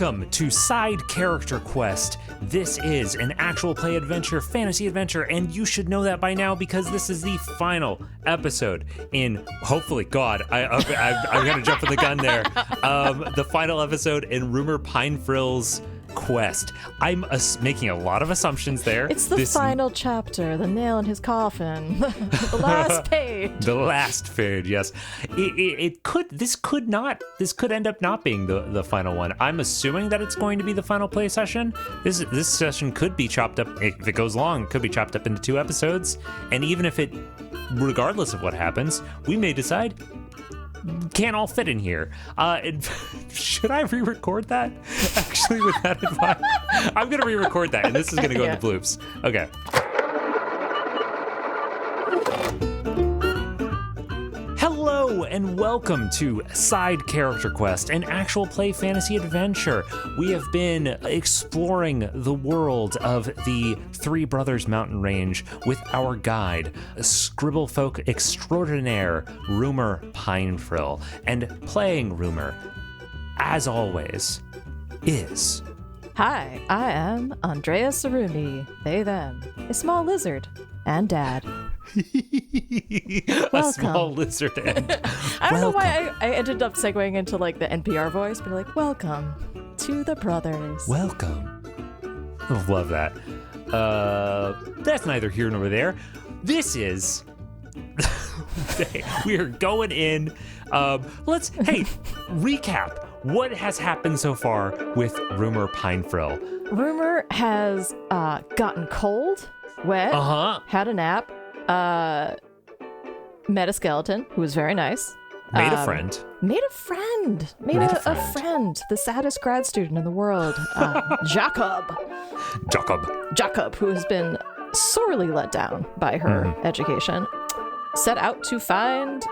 Welcome to Side Character Quest. This is an actual play adventure, fantasy adventure, and you should know that by now because this is the final episode in, hopefully, God, I'm going to jump in the gun there, the final episode in Rumor Pinefrill's quest. I'm making a lot of assumptions there. It's the final chapter, the nail in his coffin, the last page. The last page, yes. This could end up not being the final one. I'm assuming that it's going to be the final play session. This session could be chopped up, if it goes long, could be chopped up into 2 episodes. And even if it, regardless of what happens, we may decide can't all fit in here. Should I re-record that? Actually, with that in mind, I'm going to re-record that, and this is going to go into bloops. Okay. Hello, and welcome to Side Character Quest, an actual play fantasy adventure. We have been exploring the world of the Three Brothers Mountain Range with our guide, Scribblefolk extraordinaire, Rumor Pinefrill. And playing Rumor, as always, is... Hi, I am Andrea Saruni, they, them, a small lizard, and dad. A small lizard and I don't know why I ended up segueing into like the NPR voice, but like, welcome to the brothers. Welcome. I love that. That's neither here nor there. This is we are going in. Let's recap what has happened so far with Rumor Pinefrill. Rumor has gotten cold, wet, had a nap, met a skeleton who was very nice. Made a friend. Made a friend. The saddest grad student in the world. Jacob, who has been sorely let down by her education, set out to find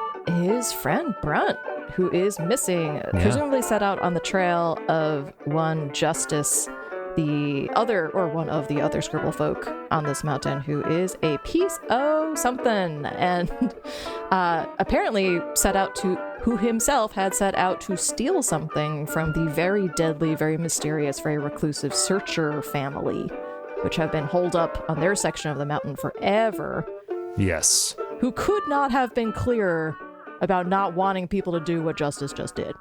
his friend Brunt, who is missing. Presumably set out on the trail of one Justice, one of the other scribble folk on this mountain, who is a piece of something, and apparently who himself had set out to steal something from the very deadly, very mysterious, very reclusive Searcher family, which have been holed up on their section of the mountain forever. Yes. Who could not have been clearer about not wanting people to do what Justice just did.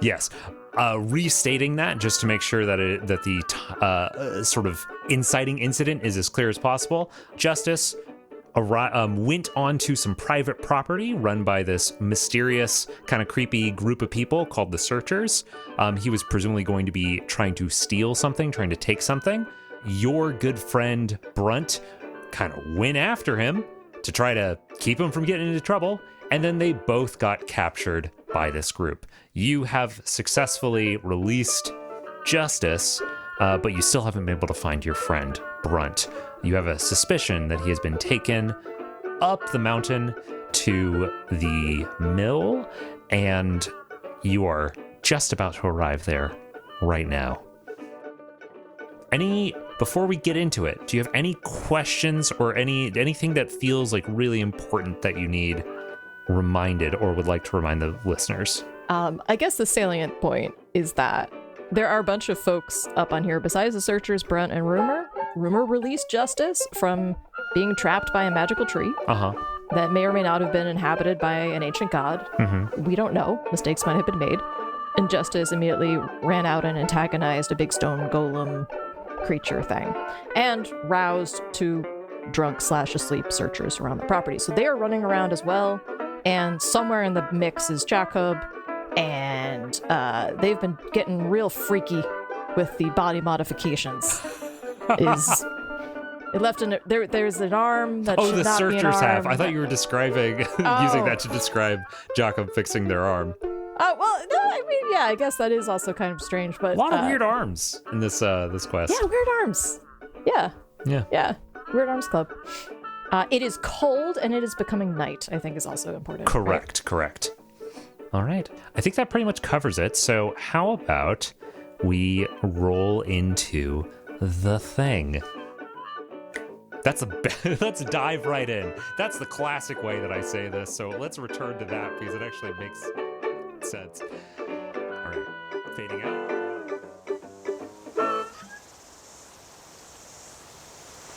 Yes. Restating that just to make sure that the sort of inciting incident is as clear as possible. Justice went onto some private property run by this mysterious, kind of creepy group of people called the Searchers. He was presumably going to be trying to steal something, trying to take something. Your good friend Brunt kind of went after him to try to keep him from getting into trouble, and then they both got captured by this group. You have successfully released Justice, but you still haven't been able to find your friend, Brunt. You have a suspicion that he has been taken up the mountain to the mill, and you are just about to arrive there right now. Before we get into it, do you have any questions or anything that feels like really important that you need reminded or would like to remind the listeners? I guess the salient point is that there are a bunch of folks up on here besides the Searchers, Brunt, and Rumor. Rumor released Justice from being trapped by a magical tree that may or may not have been inhabited by an ancient god. We don't know. Mistakes might have been made. And Justice immediately ran out and antagonized a big stone golem creature thing and roused 2 drunk/asleep Searchers around the property. So they are running around as well. And somewhere in the mix is Jacob, and they've been getting real freaky with the body modifications. It left there's an arm that should not be an arm. Oh, the Searchers have. I thought you were describing using that to describe Jacob fixing their arm. Oh, well, no, I mean, yeah, I guess that is also kind of strange, but... A lot of weird arms in this quest. Yeah, weird arms. Yeah. Weird Arms Club. It is cold, and it is becoming night, I think is also important. Correct. All right. I think that pretty much covers it. So how about we roll into the thing? Let's dive right in. That's the classic way that I say this. So let's return to that because it actually makes sense. All right. Fading out.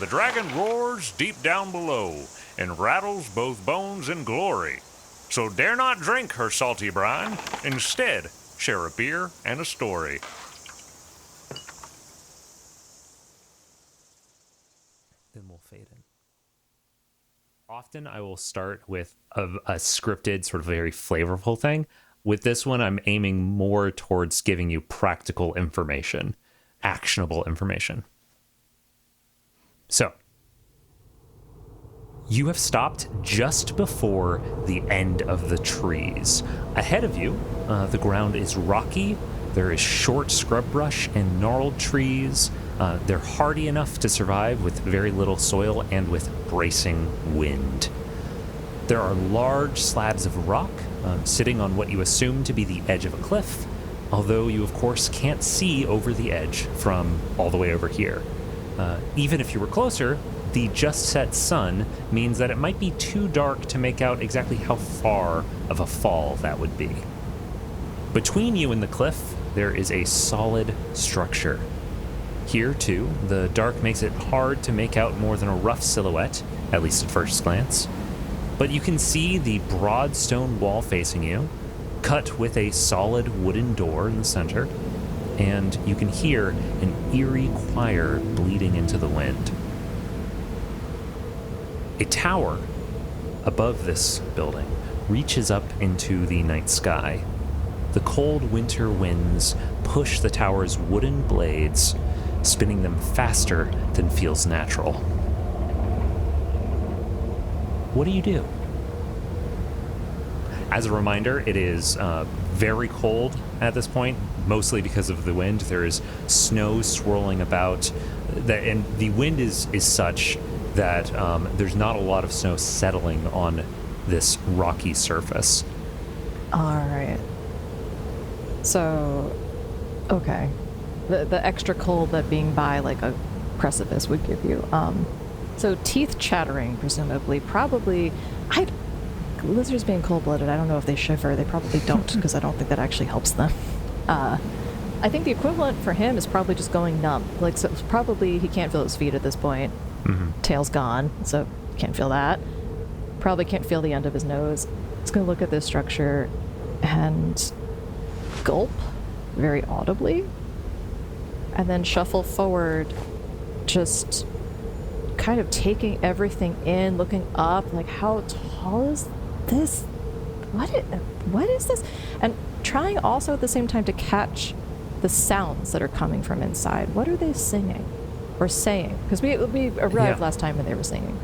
The dragon roars deep down below and rattles both bones and glory. So dare not drink her salty brine. Instead, share a beer and a story. Then we'll fade in. Often I will start with a scripted, sort of very flavorful thing. With this one, I'm aiming more towards giving you practical information, actionable information. So, you have stopped just before the end of the trees. Ahead of you, the ground is rocky. There is short scrub brush and gnarled trees. They're hardy enough to survive with very little soil and with bracing wind. There are large slabs of rock sitting on what you assume to be the edge of a cliff, although you, of course, can't see over the edge from all the way over here. Even if you were closer, the just set sun means that it might be too dark to make out exactly how far of a fall that would be. Between you and the cliff, there is a solid structure. Here, too, the dark makes it hard to make out more than a rough silhouette, at least at first glance. But you can see the broad stone wall facing you, cut with a solid wooden door in the center, and you can hear an eerie choir bleeding into the wind. A tower above this building reaches up into the night sky. The cold winter winds push the tower's wooden blades, spinning them faster than feels natural. What do you do? As a reminder, it is very cold at this point, mostly because of the wind. There is snow swirling about, and the wind is such that there's not a lot of snow settling on this rocky surface. All right. So, okay. The extra cold that being by like a precipice would give you. So teeth chattering, presumably, probably. Lizards being cold-blooded, I don't know if they shiver. They probably don't, because I don't think that actually helps them. I think the equivalent for him is probably just going numb. Like, so probably he can't feel his feet at this point. Mm-hmm. Tail's gone, so can't feel that. Probably can't feel the end of his nose. He's going to look at this structure and gulp very audibly, and then shuffle forward, just kind of taking everything in, looking up, like, how tall is this? What is this? And trying also at the same time to catch the sounds that are coming from inside. What are they singing or saying? Because we arrived last time and they were singing.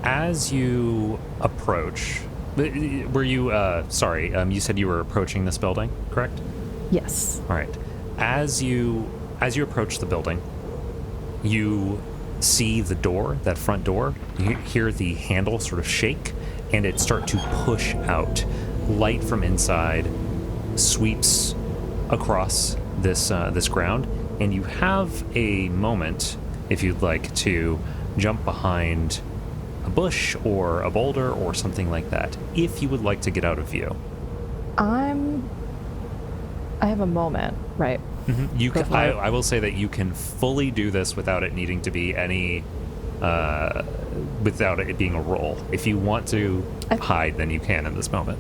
As you approach, were you, you said you were approaching this building, correct? Yes. All right. As you approach the building, you see the door, that front door. You hear the handle sort of shake, and it start to push out. Light from inside sweeps across this ground, and you have a moment, if you'd like, to jump behind a bush or a boulder or something like that, if you would like to get out of view. I have a moment, right? Mm-hmm. I will say that you can fully do this without it needing to be any, without it being a roll. If you want to hide, then you can in this moment.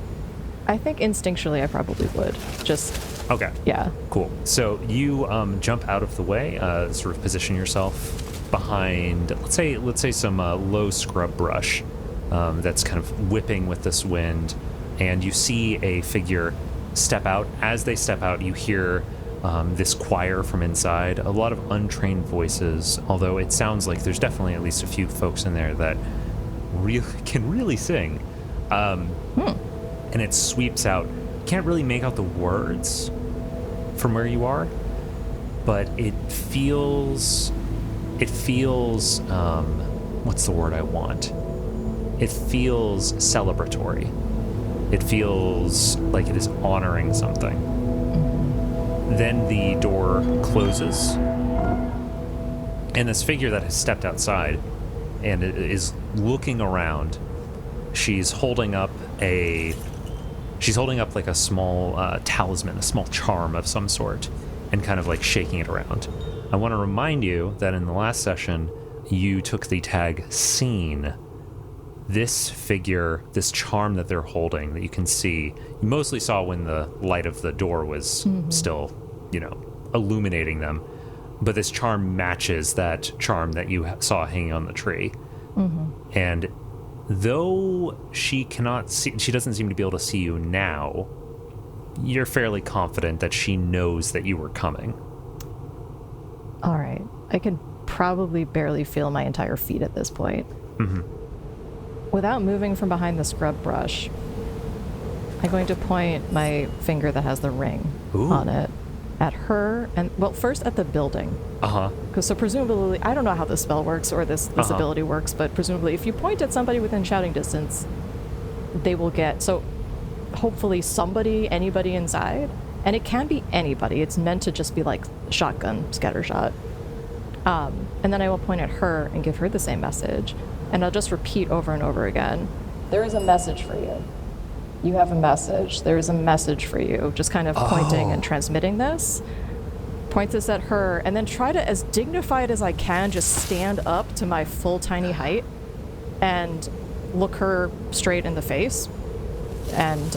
I think instinctually I probably would. Just okay. Yeah. Cool. So you jump out of the way, sort of position yourself behind, let's say some low scrub brush that's kind of whipping with this wind, and you see a figure step out. As they step out, you hear this choir from inside, a lot of untrained voices, although it sounds like there's definitely at least a few folks in there that can really sing. And it sweeps out. Can't really make out the words from where you are, but it feels what's the word I want? It feels celebratory. It feels like it is honoring something. Then the door closes, and this figure that has stepped outside and is looking around, she's holding up like a small talisman, a small charm of some sort, and kind of like shaking it around. I want to remind you that in the last session, you took the tag seen. This figure, this charm that they're holding that you can see, you mostly saw when the light of the door was still, illuminating them. But this charm matches that charm that you saw hanging on the tree. And though she doesn't seem to be able to see you now, you're fairly confident that she knows that you were coming. All right. I can probably barely feel my entire feet at this point. Without moving from behind the scrub brush, I'm going to point my finger that has the ring on it at her, and first at the building. Because so presumably, I don't know how this spell works or this ability works, but presumably if you point at somebody within shouting distance, they will get, so hopefully anybody inside, and it can be anybody. It's meant to just be like shotgun scatter shot. And then I will point at her and give her the same message, and I'll just repeat over and over again, there is a message for you. You have a message. There is a message for you. Just kind of pointing and transmitting this. Point this at her, and then try to, as dignified as I can, just stand up to my full tiny height and look her straight in the face and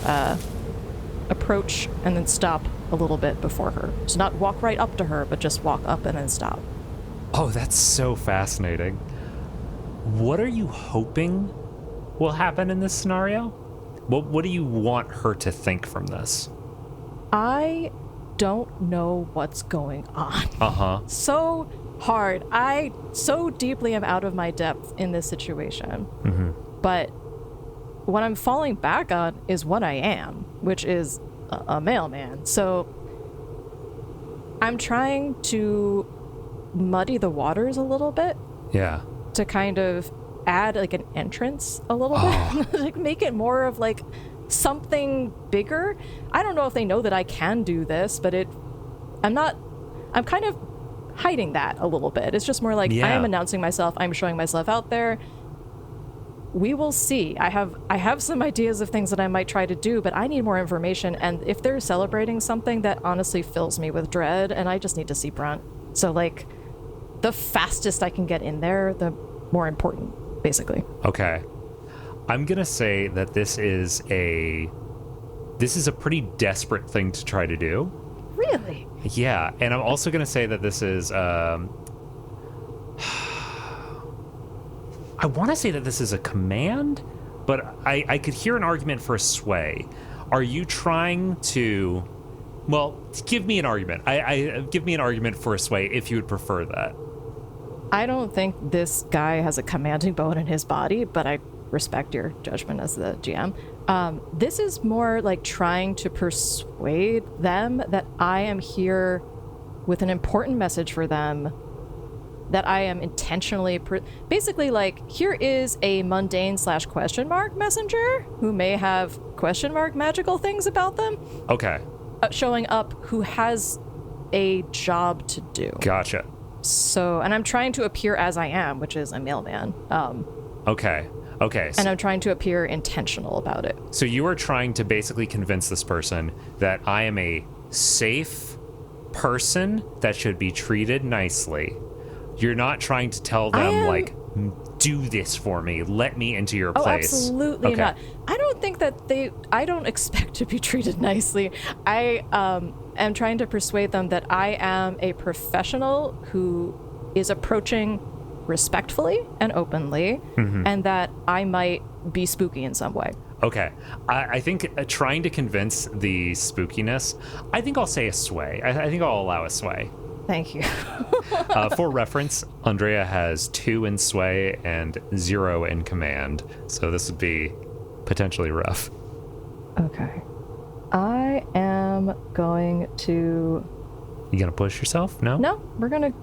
approach and then stop a little bit before her. So not walk right up to her, but just walk up and then stop. Oh, that's so fascinating. What are you hoping will happen in this scenario? What do you want her to think from this? I don't know what's going on. So hard. I so deeply am out of my depth in this situation. But what I'm falling back on is what I am, which is a mailman. So I'm trying to muddy the waters a little bit. Yeah. To kind of add like an entrance a little bit, like make it more of like something bigger. I don't know if they know that I can do this, but I'm kind of hiding that a little bit. It's just more like I am announcing myself. I'm showing myself out there. We will see. I have some ideas of things that I might try to do, but I need more information. And if they're celebrating something, that honestly fills me with dread, and I just need to see Brunt. So like, the fastest I can get in there, the more important, basically. Okay. I'm going to say that this is a pretty desperate thing to try to do. Really? Yeah. And I'm also going to say that this is, I want to say that this is a command, but I could hear an argument for a sway. Are you trying to, well, give me an argument. Give me an argument for a sway if you would prefer that. I don't think this guy has a commanding bone in his body, but I respect your judgment as the GM. This is more like trying to persuade them that I am here with an important message for them, that I am intentionally... basically, like, here is a mundane / question mark messenger who may have question mark magical things about them. Okay. Showing up who has a job to do. Gotcha. So, and I'm trying to appear as I am, which is a mailman. Okay. And I'm trying to appear intentional about it. So you are trying to basically convince this person that I am a safe person that should be treated nicely. You're not trying to tell them, like, do this for me. Let me into your place. Absolutely not. I don't think that I don't expect to be treated nicely. I am trying to persuade them that I am a professional who is approaching respectfully and openly, and that I might be spooky in some way. Okay. I think trying to convince the spookiness, I think I'll say a sway. I think I'll allow a sway. Thank you. For reference, Andrea has 2 in sway and 0 in command, so this would be potentially rough. Okay. I am going to... You gonna push yourself? No? No, we're gonna...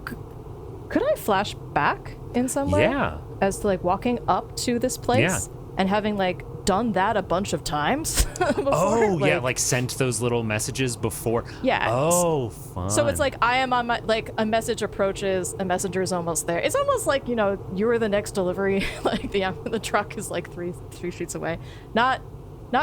Could I flash back in some way? Yeah. As to, like, walking up to this place and having, like, done that a bunch of times before. Like sent those little messages before. Yeah. Oh, fun. So it's like I am on my, like, a message approaches, a messenger's almost there. It's almost like, you know, you were the next delivery. Like the truck is like three streets away. Not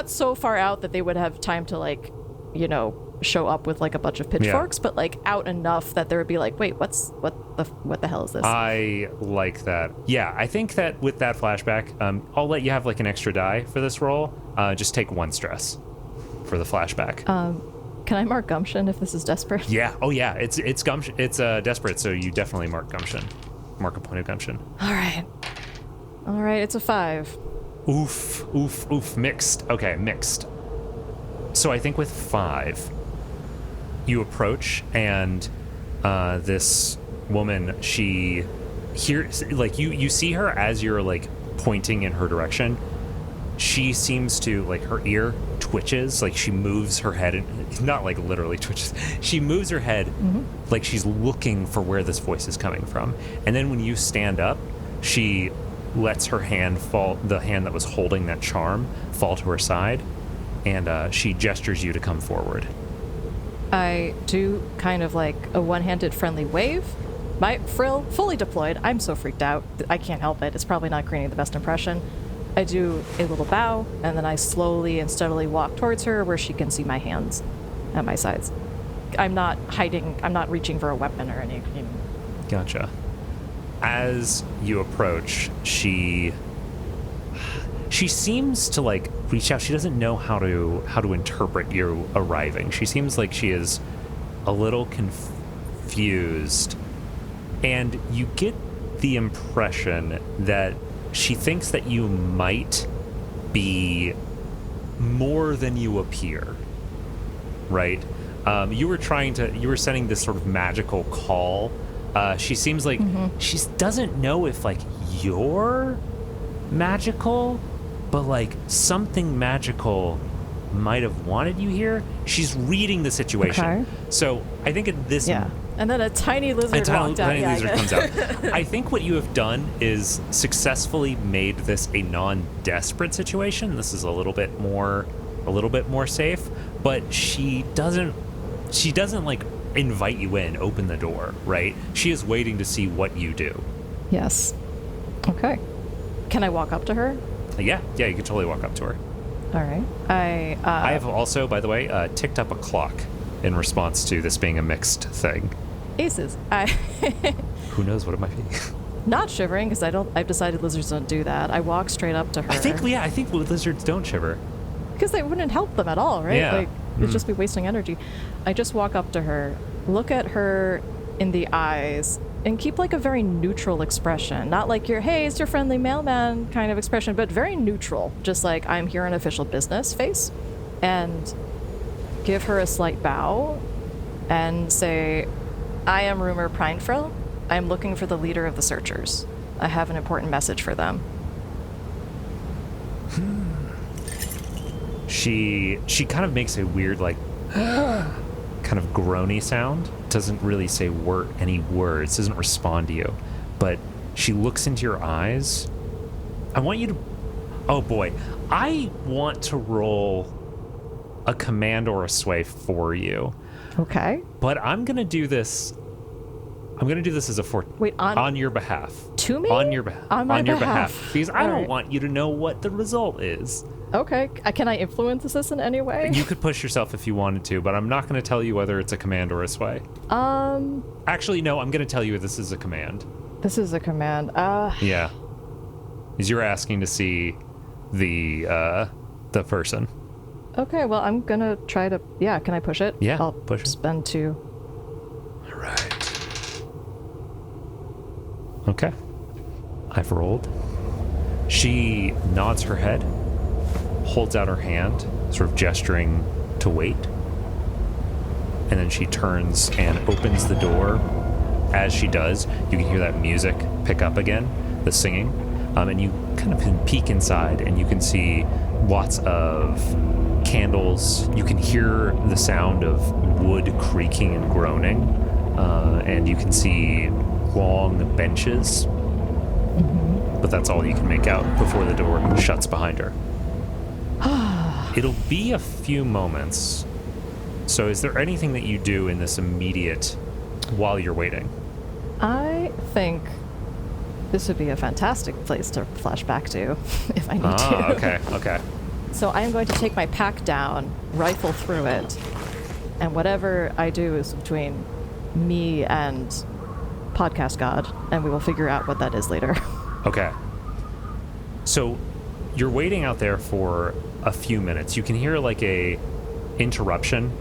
so far out that they would have time to, like, you know, show up with like a bunch of pitchforks, but like out enough that there would be like, wait, what the hell is this? I like that. Yeah, I think that with that flashback, I'll let you have like an extra die for this roll. Just take 1 stress for the flashback. Can I mark gumption if this is desperate? Yeah. Oh yeah. It's gumption. It's desperate. So you definitely mark gumption. Mark a point of gumption. All right. It's a 5. Oof. Mixed. Okay, mixed. So I think with 5, you approach, and this woman, she hears, like, you see her as you're like pointing in her direction. She seems to, like, her ear twitches, like she moves her head, and not like literally twitches. She moves her head like she's looking for where this voice is coming from. And then when you stand up, she lets her hand fall, the hand that was holding that charm, fall to her side, and she gestures you to come forward. I do kind of like a one-handed friendly wave. My frill fully deployed. I'm so freaked out. I can't help it. It's probably not creating the best impression. I do a little bow, and then I slowly and steadily walk towards her where she can see my hands at my sides. I'm not hiding. I'm not reaching for a weapon or anything. Gotcha. As you approach, she seems to like reach out. She doesn't know how to interpret you arriving. She seems like she is a little confused, and you get the impression that she thinks that you might be more than you appear, right? You were sending this sort of magical call. She seems like she doesn't know if like you're magical, but like something magical might have wanted you here. She's reading the situation. Okay. So I think at this and then a tiny lizard walked out. Lizard comes out. I think what you have done is successfully made this a non-desperate situation. This is a little bit more safe, but she doesn't like invite you in, open the door, right? She is waiting to see what you do. Yes. Okay. Can I walk up to her? Yeah, you can totally walk up to her. All right. I have also, by the way, ticked up a clock in response to this being a mixed thing. Aces. Who knows what it might be? Not shivering, because I've decided lizards don't do that. I walk straight up to her. I think lizards don't shiver. Because they wouldn't help them at all, right? Yeah. Like, it'd just be wasting energy. I just walk up to her, look at her in the eyes, and keep like a very neutral expression. Not like your, hey, it's your friendly mailman kind of expression, but very neutral. Just like, I'm here on official business face. And give her a slight bow and say, I am Rumor Prinefrill. I am looking for the leader of the Searchers. I have an important message for them. She kind of makes a weird, like, kind of groany sound. Doesn't really say any words. Doesn't respond to you. But she looks into your eyes. I want you to... Oh, boy. I want to roll a command or a sway for you. Okay. But I'm going to do this... as a on your behalf. To me? On your behalf. On your behalf. Because I don't want you to know what the result is. Okay. Can I influence this in any way? You could push yourself if you wanted to, but I'm not going to tell you whether it's a command or a sway. Actually, no, I'm going to tell you this is a command. This is a command. Yeah. Because you're asking to see the person. Okay, well, I'm going to try to... Yeah, can I push it? Yeah, I'll push it. Spend 2. All right. Okay. I've rolled. She nods her head, holds out her hand, sort of gesturing to wait. And then she turns and opens the door. As she does, you can hear that music pick up again, the singing. And you kind of can peek inside, and you can see lots of candles. You can hear the sound of wood creaking and groaning. And you can see long benches. But that's all you can make out before the door shuts behind her. It'll be a few moments. So is there anything that you do in this immediate while you're waiting? I think this would be a fantastic place to flash back to if I need to. Okay. So I am going to take my pack down, rifle through it, and whatever I do is between me and Podcast God, and we will figure out what that is later. Okay. So you're waiting out there for a few minutes. You can hear like a interruption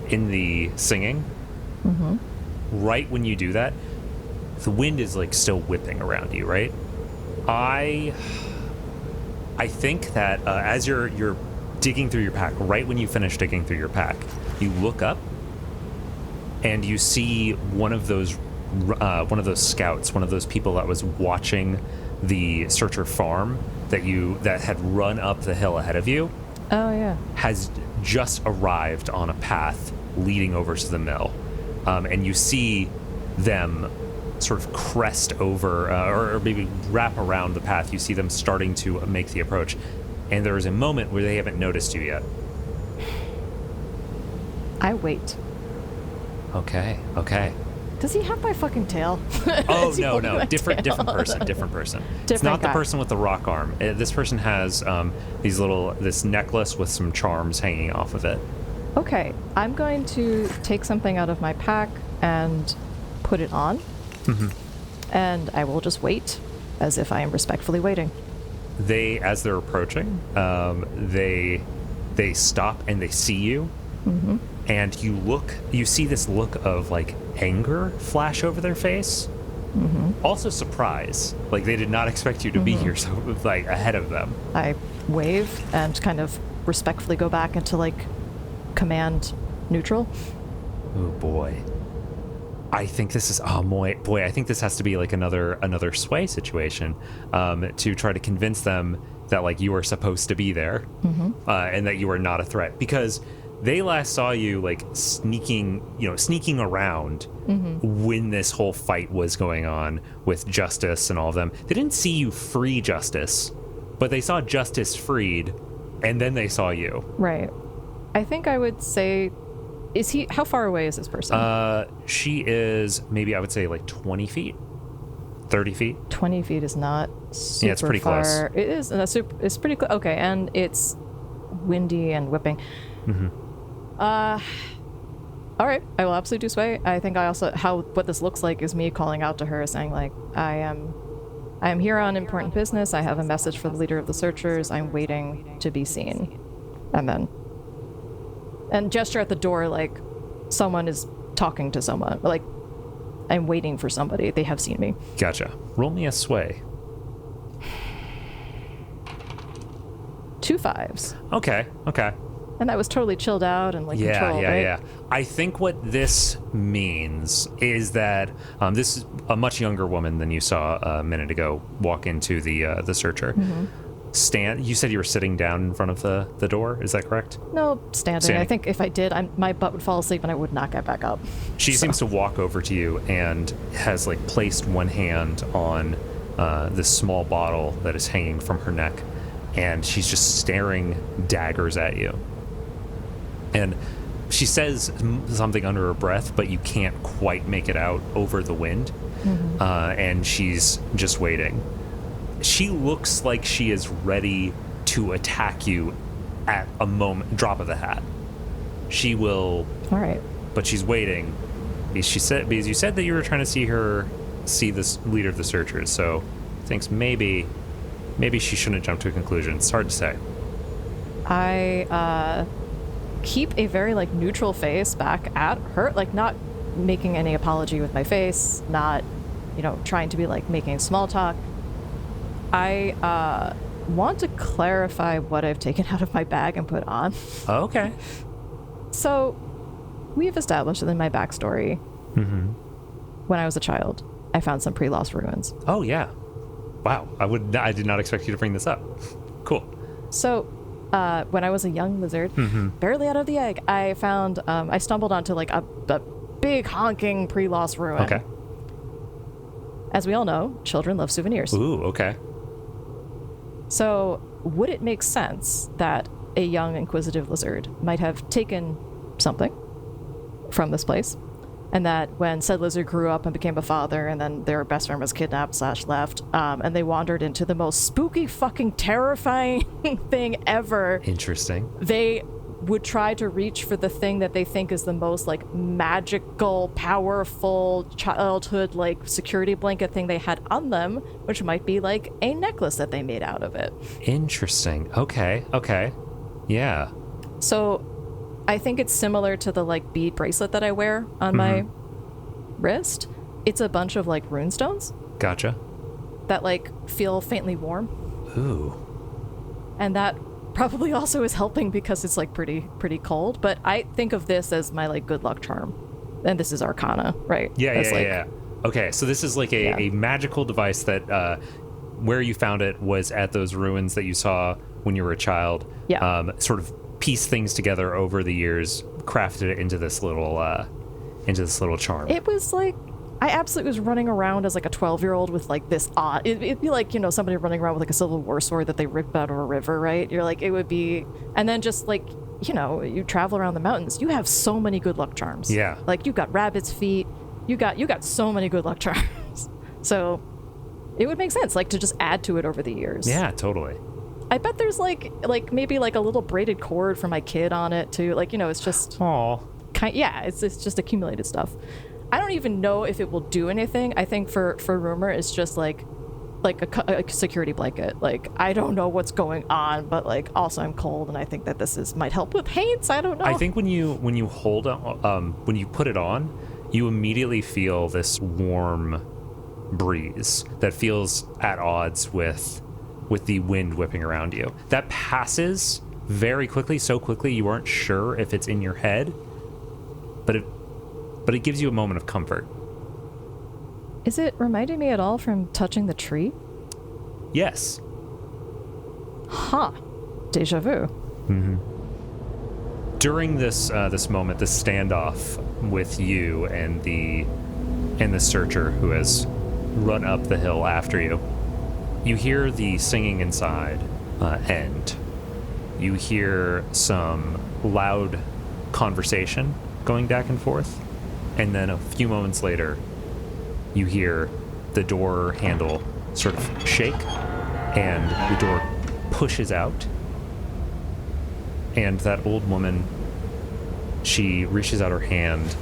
in the singing. Mm-hmm. Right when you do that, the wind is like still whipping around you, right? I think that as you're digging through your pack, right when you finish digging through your pack, you look up and you see one of those scouts, one of those people that was watching the Searcher farm that had run up the hill ahead of you. Oh yeah. Has just arrived on a path leading over to the mill, and you see them sort of crest over, or maybe wrap around the path. You see them starting to make the approach, and there is a moment where they haven't noticed you yet. I wait. Okay. Does he have my fucking tail? Oh, no. Different person. It's not the person with the rock arm. This person has this necklace with some charms hanging off of it. Okay, I'm going to take something out of my pack and put it on. Mm-hmm. And I will just wait as if I am respectfully waiting. As they're approaching, they stop and they see you. Mm-hmm. And you see this look of like anger flash over their face. Mm-hmm. Also surprise. Like they did not expect you to be here, so like ahead of them. I wave and kind of respectfully go back into like command neutral. Oh boy. I think this is I think this has to be like another sway situation, to try to convince them that like you are supposed to be there, and that you are not a threat, because they last saw you like sneaking around when this whole fight was going on with Justice and all of them. They didn't see you free Justice, but they saw Justice freed, and then they saw you. Right. I think I would say, how far away is this person? She is maybe, I would say like 20 feet, 30 feet. 20 feet is not super it's pretty far. close. It is. It's pretty close. Okay, and it's windy and whipping. Mm-hmm. All right, I will absolutely do sway. I think what this looks like is me calling out to her, saying like, I am here on important business. I have a message for the leader of the Searchers. I'm waiting to be seen. And gesture at the door like someone is talking to someone. Like, I'm waiting for somebody. They have seen me. Gotcha. Roll me a sway. 2 5s. Okay. And that was totally chilled out and like controlled, right? Yeah. I think what this means is that this is a much younger woman than you saw a minute ago walk into the Searcher. Mm-hmm. You said you were sitting down in front of the door. Is that correct? No, standing. I think if I did, my butt would fall asleep and I would not get back up. She seems to walk over to you and has like placed one hand on this small bottle that is hanging from her neck, and she's just staring daggers at you. And she says something under her breath, but you can't quite make it out over the wind. Mm-hmm. And she's just waiting. She looks like she is ready to attack you at a drop of the hat. She will. All right. But she's waiting. Because you said that you were trying to see this leader of the Searchers. So thinks maybe she shouldn't jump to a conclusion. It's hard to say. I keep a very like neutral face back at her, like not making any apology with my face, not trying to be like making small talk. I want to clarify what I've taken out of my bag and put on. Okay. So we've established that in my backstory, when I was a child, I found some pre-lost ruins. Oh yeah. Wow. I did not expect you to bring this up. Cool. So when I was a young lizard, barely out of the egg, I found, I stumbled onto like a big honking pre-lost ruin. Okay. As we all know, children love souvenirs. Ooh, okay. So would it make sense that a young inquisitive lizard might have taken something from this place, and that when said lizard grew up and became a father, and then their best friend was kidnapped / left, and they wandered into the most spooky fucking terrifying thing ever. Interesting. They would try to reach for the thing that they think is the most like magical, powerful childhood like security blanket thing they had on them, which might be like a necklace that they made out of it. Interesting. Okay. Yeah. So I think it's similar to the like bead bracelet that I wear on my wrist. It's a bunch of like runestones. Gotcha. That like feel faintly warm. Ooh. And that probably also is helping because it's like pretty cold. But I think of this as my like good luck charm. And this is Arcana, right? Yeah. Okay, so this is like a magical device that where you found it was at those ruins that you saw when you were a child. Yeah. Sort of pieced things together over the years, crafted it into this little charm. It was like, I absolutely was running around as like a 12-year-old with like this odd, it'd be like, somebody running around with like a Civil War sword that they ripped out of a river, right? You're like, it would be, and then just like, you travel around the mountains, you have so many good luck charms. Yeah. Like you've got rabbit's feet, you got so many good luck charms. So it would make sense, like to just add to it over the years. Yeah, totally. I bet there's like maybe like a little braided cord for my kid on it too. Like, it's just, Aw. it's just accumulated stuff. I don't even know if it will do anything. I think for Rumor, it's just like a security blanket. Like, I don't know what's going on, but like also I'm cold, and I think that this might help with paints. I don't know. I think when you hold on, when you put it on, you immediately feel this warm breeze that feels at odds with the wind whipping around you. That passes very quickly, so quickly you aren't sure if it's in your head, but it gives you a moment of comfort. Is it reminding me at all from touching the tree? Yes. Huh. Deja vu. Mm-hmm. During this moment, this standoff with you and the searcher who has run up the hill after you, you hear the singing inside end. You hear some loud conversation going back and forth, and then a few moments later, you hear the door handle sort of shake, and the door pushes out, and that old woman, she reaches out her hand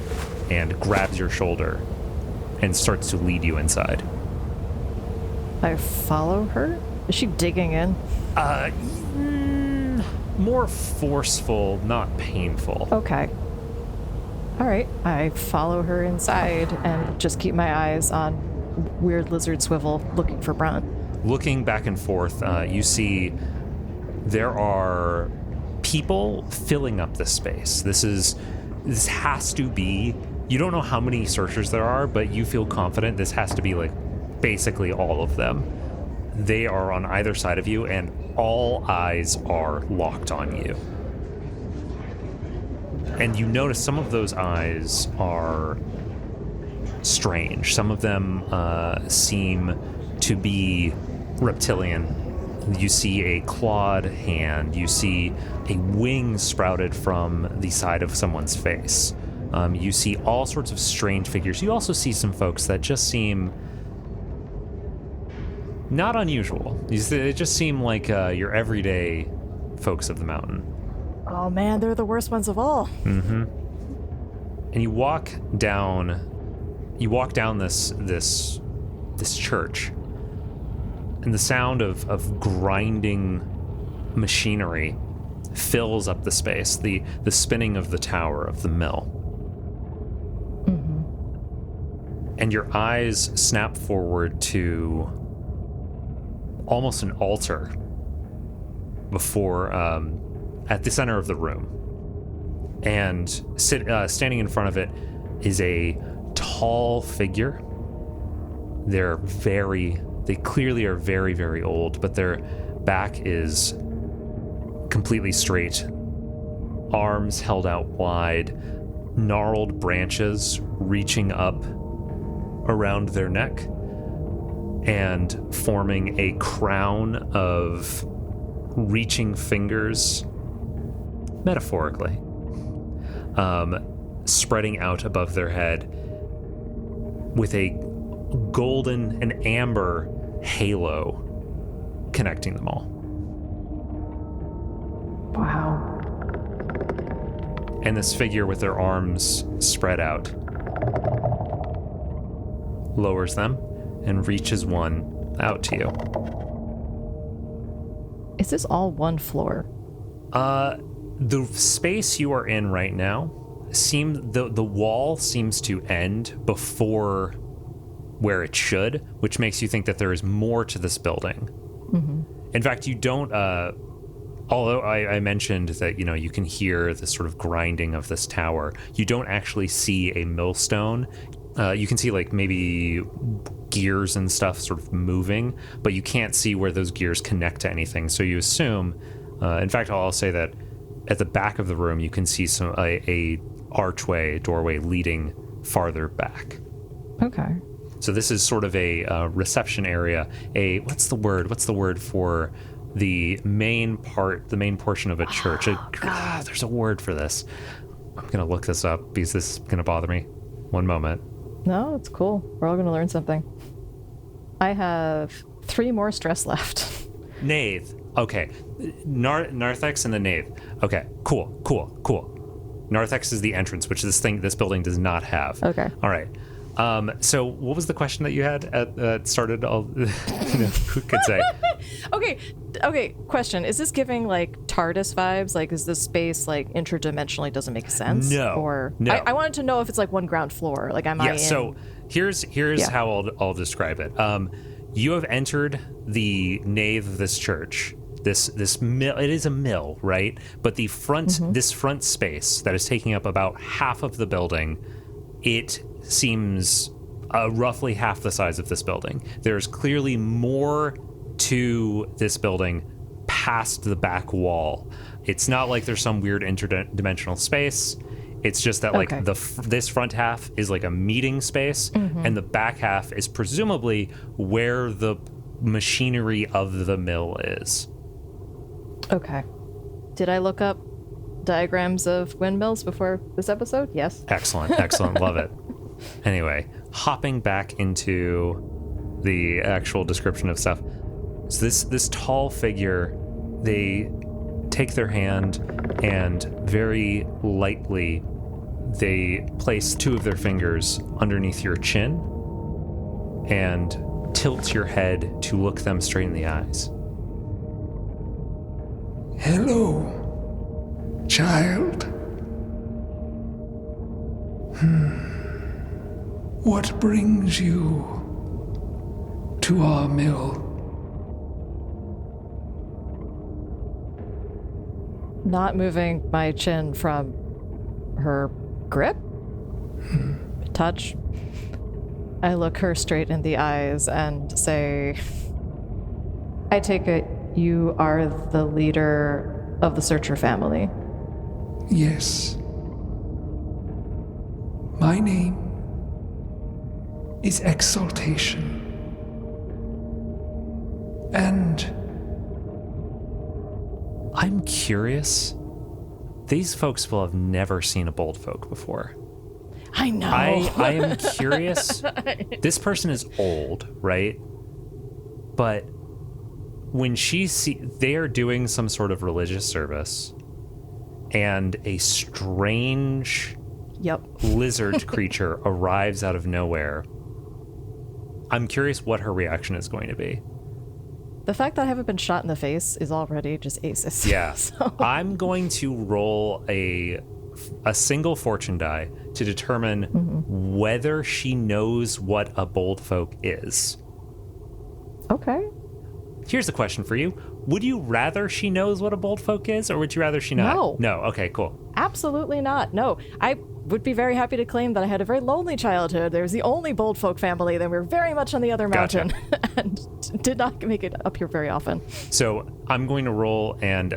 and grabs your shoulder and starts to lead you inside. I follow her? Is she digging in? More forceful, not painful. Okay. All right. I follow her inside and just keep my eyes on weird lizard swivel looking for Brunt. Looking back and forth, you see there are people filling up this space. This has to be, you don't know how many searchers there are, but you feel confident this has to be like basically all of them. They are on either side of you, and all eyes are locked on you. And you notice some of those eyes are strange. Some of them seem to be reptilian. You see a clawed hand. You see a wing sprouted from the side of someone's face. You see all sorts of strange figures. You also see some folks that just seem not unusual. They just seem like your everyday folks of the mountain. Oh man, they're the worst ones of all. Mm-hmm. And you walk down this church, and the sound of grinding machinery fills up the space, the spinning of the tower of the mill. Mm-hmm. And your eyes snap forward to almost an altar before at the center of the room, and standing in front of it is a tall figure. They clearly are very, very old, but their back is completely straight, arms held out wide, gnarled branches reaching up around their neck and forming a crown of reaching fingers, metaphorically, spreading out above their head with a golden and amber halo connecting them all. Wow. and this figure with their arms spread out lowers them and reaches one out to you. Is this all one floor? The space you are in right now the wall seems to end before where it should, which makes you think that there is more to this building. Mm-hmm. In fact, you don't, although I mentioned that, you can hear the sort of grinding of this tower, you don't actually see a millstone. You can see like maybe gears and stuff sort of moving, but you can't see where those gears connect to anything. So you assume, in fact, I'll say that at the back of the room, you can see a doorway leading farther back. Okay. So this is sort of a reception area. What's the word for the main portion of a church? There's a word for this. I'm going to look this up because this is going to bother me. One moment. No, it's cool. We're all going to learn something. I have 3 more stress left. Nave. Okay. Narthex and the nave. Okay. Cool. Narthex is the entrance, which this building does not have. Okay. All right. So what was the question that you had at started all who could say? Okay, question. Is this giving like TARDIS vibes? Like, is this space like interdimensionally doesn't make sense? No. Or no. I wanted to know if it's like one ground floor. Like, am I in? So here's how I'll describe it. You have entered the nave of this church. This mill, it is a mill, right? But the front, this front space that is taking up about half of the building, it seems roughly half the size of this building. There's clearly more to this building past the back wall. It's not like there's some weird interdimensional space. It's just that like this front half is like a meeting space, and the back half is presumably where the machinery of the mill is. Okay. Did I look up diagrams of windmills before this episode? Yes. Excellent. Love it. Anyway, hopping back into the actual description of stuff. So this tall figure, they take their hand and very lightly they place 2 of their fingers underneath your chin and tilt your head to look them straight in the eyes. Hello, child. What brings you to our mill? Not moving my chin from her grip, touch. I look her straight in the eyes and say, I take it you are the leader of the Searcher family. Yes. My name is Exaltation. And I'm curious. These folks will have never seen a bold folk before. I know. I am curious. This person is old, right? But when they are doing some sort of religious service, and a strange lizard creature arrives out of nowhere, I'm curious what her reaction is going to be. The fact that I haven't been shot in the face is already just aces. Yeah. So. I'm going to roll a single fortune die to determine whether she knows what a bold folk is. Okay. Here's the question for you. Would you rather she knows what a bold folk is, or would you rather she not? No. Okay, cool. Absolutely not. No. I would be very happy to claim that I had a very lonely childhood. There was the only bold folk family. Then we were very much on the other mountain and did not make it up here very often. So I'm going to roll, and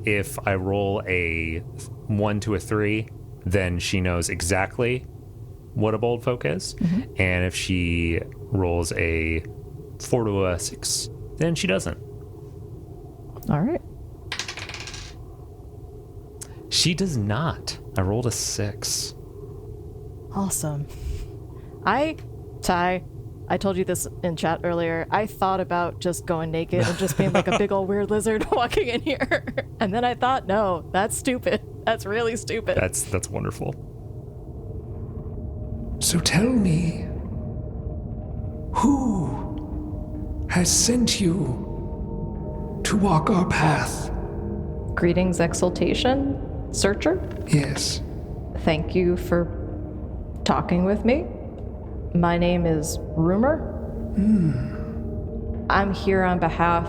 if I roll a 1 to a 3, then she knows exactly what a bold folk is. And if she rolls a 4 to a 6, then she doesn't. All right. She does not. I rolled a 6. Awesome. Ty, I told you this in chat earlier. I thought about just going naked and just being like a big old weird lizard walking in here. And then I thought, no, that's stupid. That's really stupid. That's wonderful. So tell me, who has sent you to walk our path? Greetings, Exaltation, Searcher. Yes. Thank you for talking with me. My name is Rumor. I'm here on behalf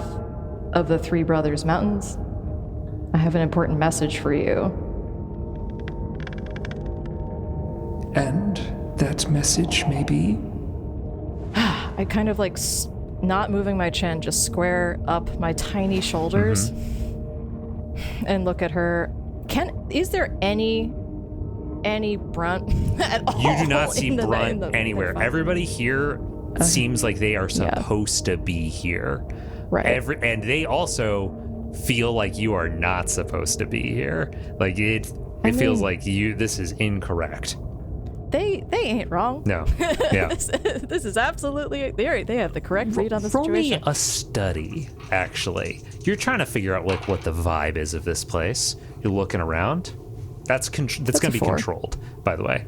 of the Three Brothers Mountains. I have an important message for you. And that message may be? I kind of like not moving my chin, just square up my tiny shoulders and look at her. Is there any brunt at all? You do not see in the brunt anywhere. Everybody here seems like they are supposed to be here. Right. And they also feel like you are not supposed to be here. Like it feels like this is incorrect. They ain't wrong. No. Yeah. This is absolutely they have the correct read on the Roll me situation. a study, actually. You're trying to figure out like what the vibe is of this place. You're looking around. That's going to be 4. controlled, by the way.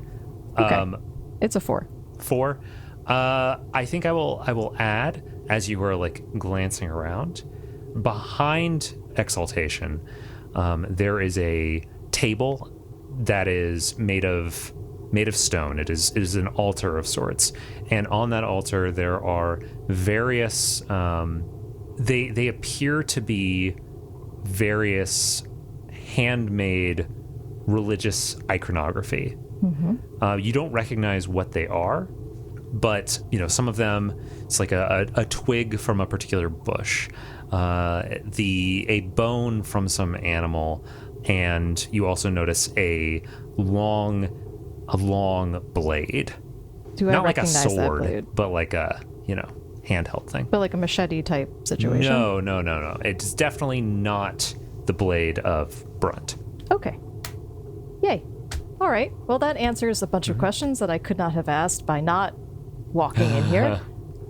Okay. It's a 4. 4. I think I will add, as you were like glancing around, behind Exaltation, there is a table that is made of stone. It is an altar of sorts, and on that altar there are various. They appear to be various handmade religious iconography. You don't recognize what they are, but some of them, it's like a twig from a particular bush, a bone from some animal, and you also notice a long blade. Do I Not like a recognize that sword, blade? but like a handheld thing. But like a machete type situation? No. It's definitely not the blade of Brunt. Okay. Yay. All right. Well, that answers a bunch of questions that I could not have asked by not walking in here.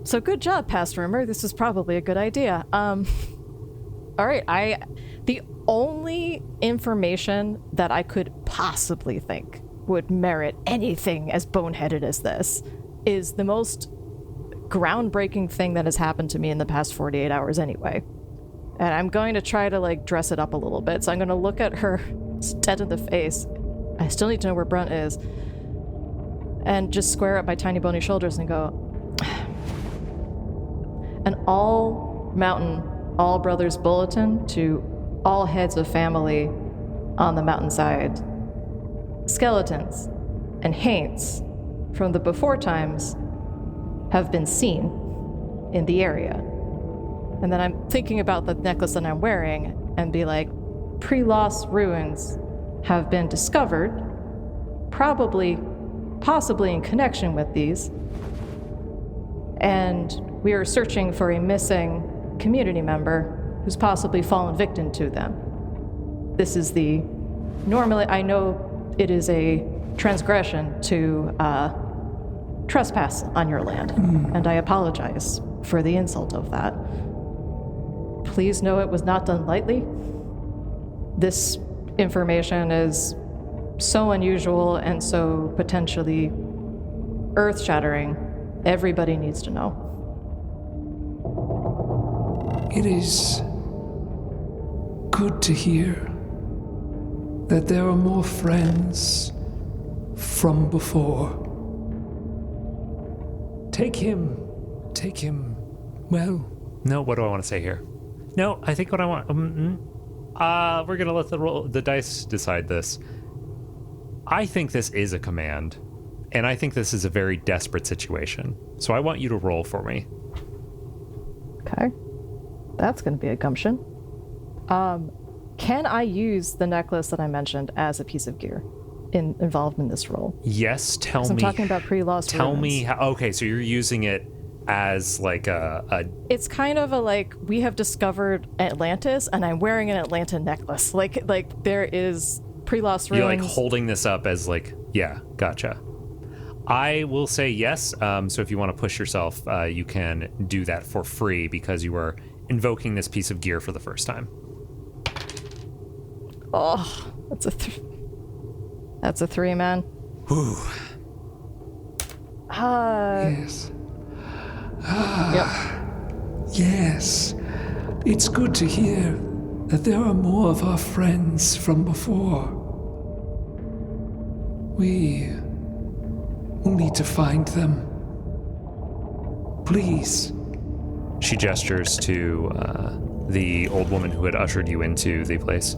So good job, past rumor. This is probably a good idea. All right. The only information that I could possibly think would merit anything as boneheaded as this is the most groundbreaking thing that has happened to me in the past 48 hours anyway. And I'm going to try to like dress it up a little bit. So I'm going to look at her dead in the face. I still need to know where Brunt is. And just square up my tiny bony shoulders and go, an all mountain, all brothers bulletin to all heads of family on the mountainside. Skeletons and haints from the before times have been seen in the area. And then I'm thinking about the necklace that I'm wearing and be like, pre-lost ruins have been discovered, possibly in connection with these, and we are searching for a missing community member who's possibly fallen victim to them. This is normally I know it is a transgression to trespass on your land, and I apologize for the insult of that. Please know it was not done lightly. This information is so unusual and so potentially earth-shattering. Everybody needs to know. It is good to hear that there are more friends from before. Take him. Well, No, what do I want to say here? No, I think what I want. We're gonna let the dice decide this. I think this is a command, and I think this is a very desperate situation. So I want you to roll for me. Okay. That's going to be a gumption. Can I use the necklace that I mentioned as a piece of gear involved in this role? Yes, tell me. I'm talking about pre-lost Tell ruins. me how. Okay, so you're using it as like a It's kind of a like, we have discovered Atlantis and I'm wearing an Atlanta necklace. Like there is pre-lost ruins. You're like holding this up as like, yeah, gotcha. I will say yes. So if you want to push yourself, you can do that for free because you are invoking this piece of gear for the first time. Oh, That's a 3, man. Whew. Yes. Yep. Yes. It's good to hear that there are more of our friends from before. We will need to find them. Please. She gestures to the old woman who had ushered you into the place,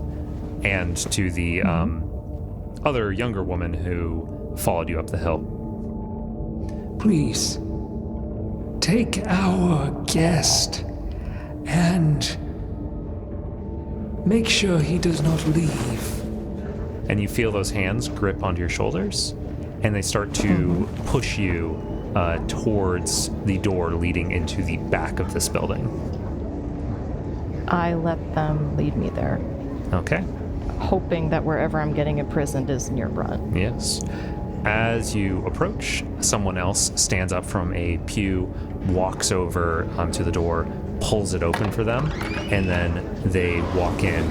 and to the other younger woman who followed you up the hill. Please. Take our guest and make sure he does not leave. And you feel those hands grip onto your shoulders, and they start to push you towards the door leading into the back of this building. I let them lead me there, Okay. hoping that wherever I'm getting imprisoned is near Brunt. Yes. As you approach, someone else stands up from a pew, walks over to the door, pulls it open for them, and then they walk in,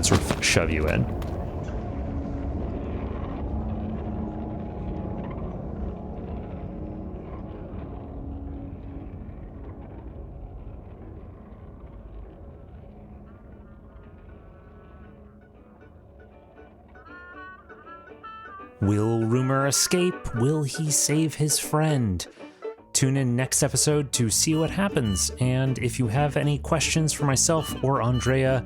sort of shove you in. Will Rumor escape? Will he save his friend? Tune in next episode to see what happens. And if you have any questions for myself or Andrea,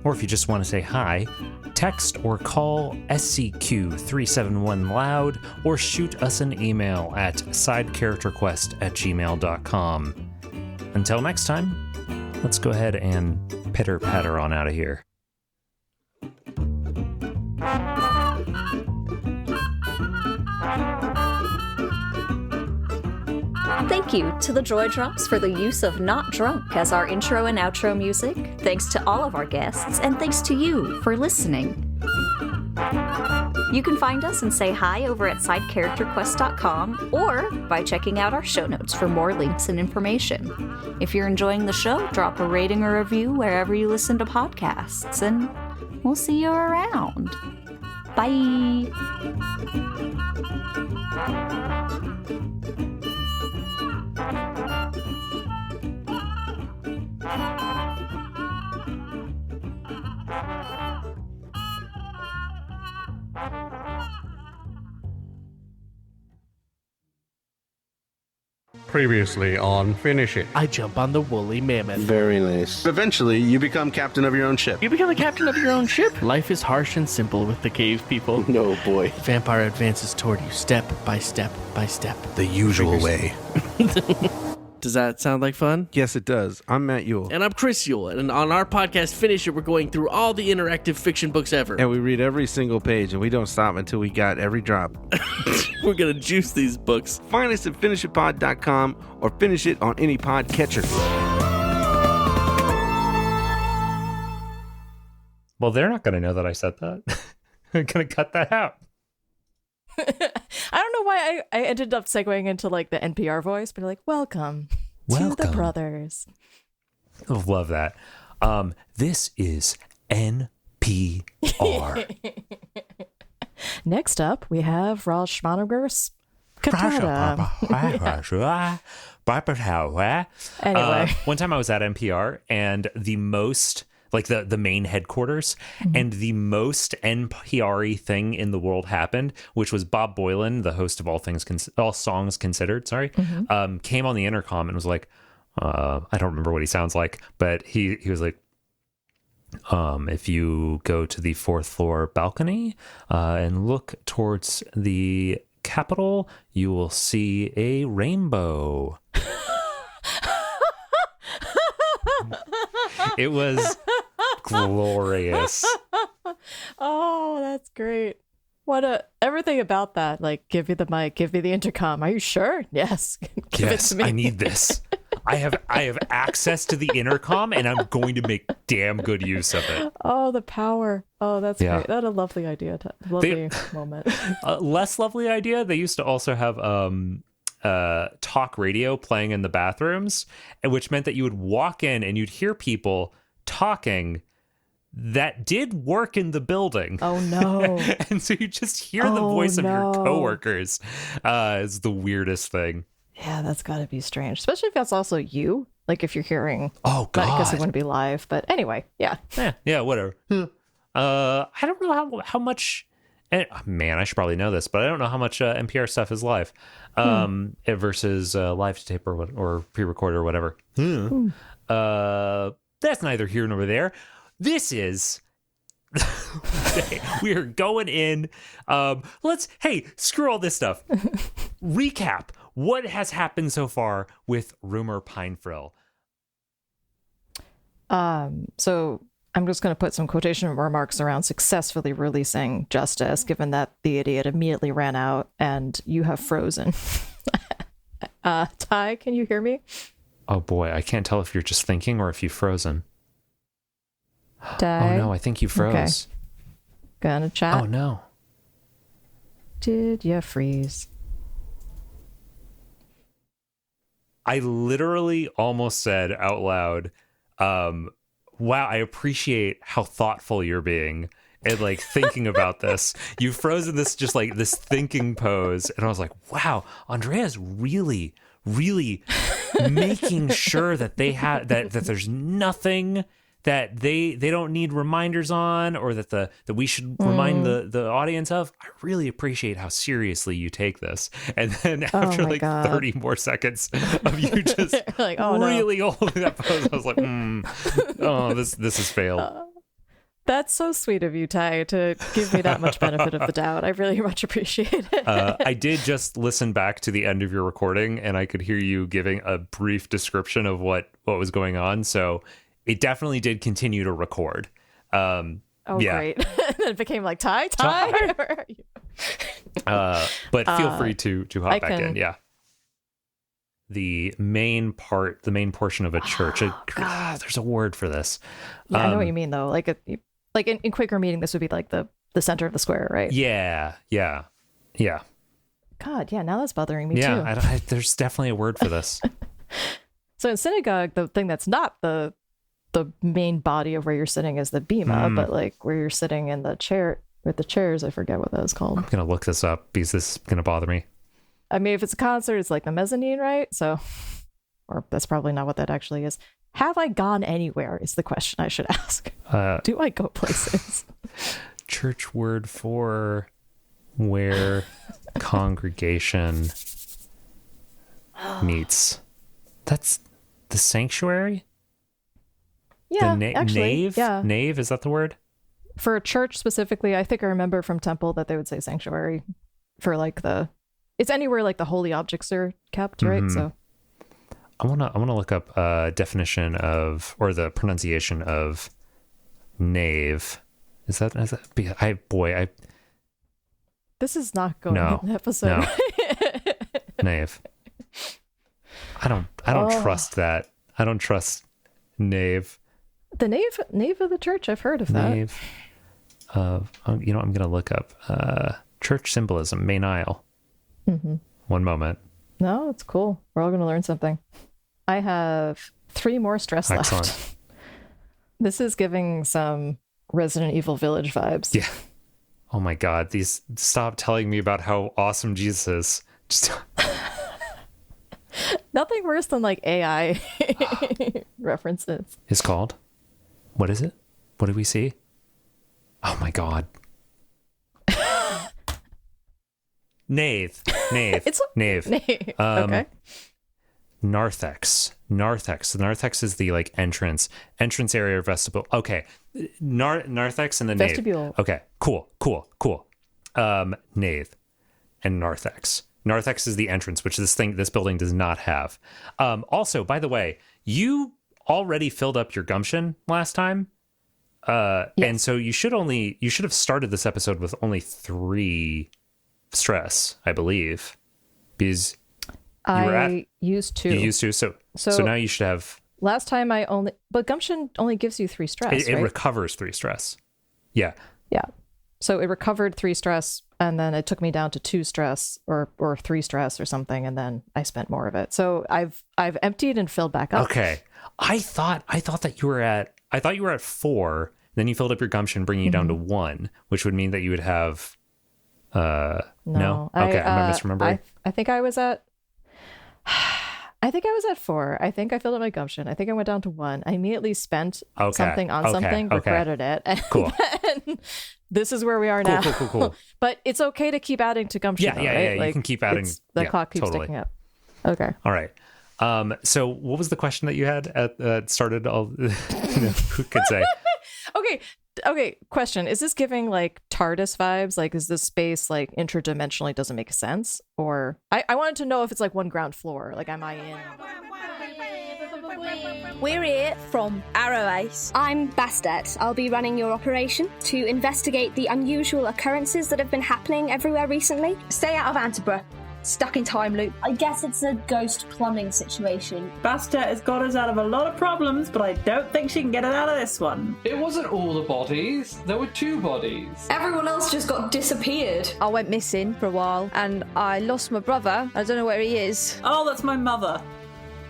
or if you just want to say hi, text or call SCQ371 loud, or shoot us an email at sidecharacterquest@gmail.com. Until next time, let's go ahead and pitter-patter on out of here. Thank you to the Joy Drops for the use of Not Drunk as our intro and outro music. Thanks to all of our guests, and thanks to you for listening. You can find us and say hi over at sidecharacterquest.com or by checking out our show notes for more links and information. If you're enjoying the show, drop a rating or review wherever you listen to podcasts, and we'll see you around. Bye! Previously on Finish It. I jump on the woolly mammoth. Very nice. Eventually, you become captain of your own ship. You become the captain of your own ship. Life is harsh and simple with the cave people. No, boy. Vampire advances toward you step by step by step. The usual way. Does that sound like fun? Yes, it does. I'm Matt Yule. And I'm Chris Yule, and on our podcast Finish It, we're going through all the interactive fiction books ever. And we read every single page, and we don't stop until we got every drop. We're gonna juice these books. Find us at finishitpod.com or finish it on any pod catcher. Well, they're not going to know that I said that. I'm going to cut that out. I don't know why I ended up segueing into like the NPR voice, but like, welcome to the brothers. Love that. This is NPR. Next up, we have Raj Schmanager's Katana. Anyway. One time I was at NPR, and the most, like the main headquarters, and the most NPR-y thing in the world happened, which was Bob Boylan, the host of All Songs Considered, came on the intercom and was like, I don't remember what he sounds like, but he was like, if you go to the 4th floor balcony and look towards the Capitol, you will see a rainbow. It was glorious. Oh, that's great. Everything about that, like, give me the mic, give me the intercom. Are you sure? Yes. Give it to me. I need this. I have access to the intercom, and I'm going to make damn good use of it. Oh, the power. Oh, that's great. That's a lovely idea. Lovely moment. Less lovely idea. They used to also have talk radio playing in the bathrooms, which meant that you would walk in and you'd hear people talking, that did work in the building. Oh no. And so you just hear the voice of your coworkers. It's the weirdest thing. Yeah, that's got to be strange, especially if that's also you. Like if you're hearing. Oh God. I guess it wouldn't be live, but anyway, yeah. Yeah, whatever. I don't know how much. Man, I should probably know this, but I don't know how much NPR stuff is live versus live to tape or pre-record or whatever. That's neither here nor there. This is. We are going in. Screw all this stuff. Recap. What has happened so far with Rumor Pine Frill? So I'm just going to put some quotation remarks around successfully releasing Justice, given that the idiot immediately ran out and you have frozen. Ty, can you hear me? Oh boy, I can't tell if you're just thinking or if you've frozen. Ty? Oh no, I think you froze. Okay. Gonna chat. Oh no. Did you freeze? I literally almost said out loud, wow, I appreciate how thoughtful you're being and like thinking about this. You've frozen this just like this thinking pose. And I was like, wow, Andrea's really, really making sure that they have that there's nothing that they don't need reminders on or that we should remind the audience of. I really appreciate how seriously you take this. And then after 30 more seconds of you just like, really holding that pose, I was like, this has failed. That's so sweet of you, Ty, to give me that much benefit of the doubt. I really much appreciate it. I did just listen back to the end of your recording and I could hear you giving a brief description of what was going on. So it definitely did continue to record. Great. It became like, Ty? Where are you? But feel free to hop back in. Yeah. The main portion of a church. There's a word for this. Yeah, I know what you mean, though. Like in Quaker meeting, this would be like the center of the square, right? Yeah. God, yeah, now that's bothering me, too. Yeah, there's definitely a word for this. So in synagogue, the thing that's not the main body of where you're sitting is the bema, but like where you're sitting in the chair with the chairs, I forget what that is called. I'm gonna look this up because this is gonna bother me. I mean, if it's a concert, it's like the mezzanine, right? So, or that's probably not what that actually is. Have I gone anywhere is the question I should ask. Do I go places? Church word for where congregation meets. That's the sanctuary? Yeah, actually, nave? Yeah. Nave, is that the word? For a church specifically, I think I remember from temple that they would say sanctuary for like it's anywhere like the holy objects are kept, right? So I wanna look up definition of or the pronunciation of nave. Is that this is not going in the episode. No. Nave. I don't trust that. I don't trust nave. The nave of the church, I've heard of that. Nave of, I'm going to look up church symbolism, main aisle. Mm-hmm. One moment. No, it's cool. We're all going to learn something. I have 3 more stress left. This is giving some Resident Evil Village vibes. Yeah. Oh my God. Stop telling me about how awesome Jesus is. Just nothing worse than like AI references. It's called. What is it? What did we see? Oh my God. Nave. It's Nave. Okay. Narthex. The narthex is the like entrance area vestibule. Okay. Narthex and the vestibule. Nave. Okay. Cool. Nave and narthex. Narthex is the entrance, which this building does not have. Also, by the way, you already filled up your gumption last time. Yes. And so you should have started this episode with only 3 stress, I believe. Because I used to. You used to. So now you should have. Last time but gumption only gives you 3 stress. It recovers 3 stress. Yeah. Yeah. So it recovered 3 stress, and then it took me down to 2 stress or 3 stress or something, and then I spent more of it. So I've emptied and filled back up. Okay. I thought that you were at 4, Then you filled up your gumption, bringing you down to 1, which would mean that you would have. No. Okay, am I misremembering? I think I was at. I think I was at 4. I think I filled up my gumption. I think I went down to 1. I immediately spent something on something, regretted it. And cool. then this is where we are now. Cool. But it's okay to keep adding to gumption. Yeah. Like, you can keep adding. The clock keeps ticking up. Okay. All right. So what was the question that you had at started all? Who could say? Okay. Question: is this giving like TARDIS vibes? Like, is this space like interdimensionally doesn't make sense? Or I wanted to know if it's like one ground floor. Like, am I in? We're here from Arrow Ace. I'm Bastet. I'll be running your operation to investigate the unusual occurrences that have been happening everywhere recently. Stay out of Antibra. Stuck in time loop. I guess it's a ghost plumbing situation. Bastet has got us out of a lot of problems, but I don't think she can get us out of this one. It wasn't all the bodies. There were 2 bodies. Everyone else just got disappeared. I went missing for a while, and I lost my brother. I don't know where he is. Oh, that's my mother.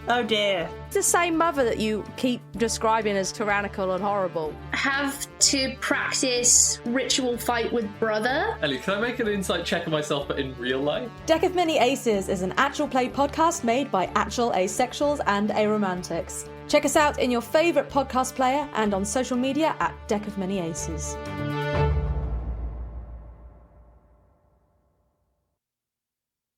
Oh dear. It's the same mother that you keep describing as tyrannical and horrible. Have to practice ritual fight with brother. Ellie, can I make an insight check of myself, but in real life? Deck of Many Aces is an actual play podcast made by actual asexuals and aromantics. Check us out in your favourite podcast player and on social media at Deck of Many Aces.